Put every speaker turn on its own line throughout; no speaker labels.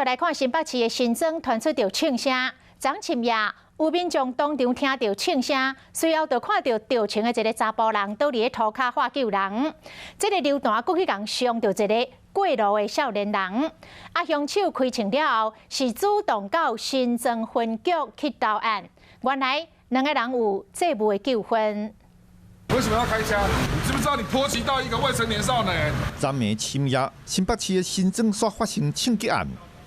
来看新北市的新庄传出着枪声，昨深夜有民众当场听到枪声，随后就看到着枪的一个查甫人倒伫咧涂骹喊救人。这个流弹过去共伤着一个过路的少年人。凶手开枪了后，是主动到新庄分局去投案。原来两个人有债务的纠纷。
为什么要开枪？你知不知道你波及到一个未成年少年？
昨暝深夜，新北市的新庄所发生枪击案。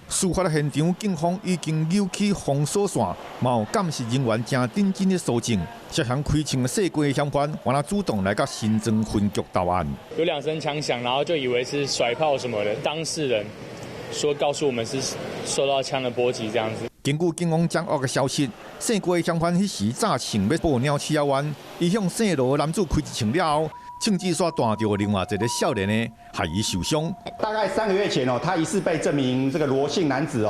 事发现场，警方已经扭起封锁线，嘛有监视人员正认真的搜证。涉嫌开枪的涉过嫌犯，原来主动来到新庄分局投案。
有2声枪响，然后就以为是甩炮什么的。当事人说告诉我们是受到枪的波及这样子。
根据警方掌握的消息，姓郭的嫌犯迄时早穿要报鸟市湾，伊向姓罗男子开一枪了后，枪支煞弹到另外一个少年的，害伊受伤。
大概3个月前他疑似被这名这个罗姓男子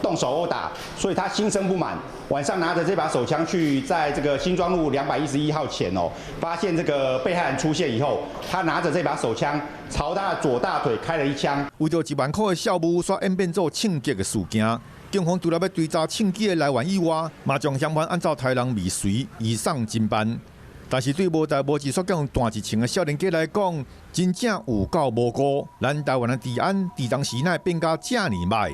动手殴打，所以他心生不满，晚上拿着这把手枪去在这个新庄路211号前发现这个被害人出现以后，他拿着这把手枪朝他的左大腿开了1枪。
为着1万块的校务，煞演变做枪击的事件。 警方除了要追查枪击的来源以外，嘛将嫌犯按照台人未遂移送侦办。但是对无代无志所讲弹一枪的少年家来讲，真正有够无辜。咱台湾的治安，伫当时乃变甲这呢歹。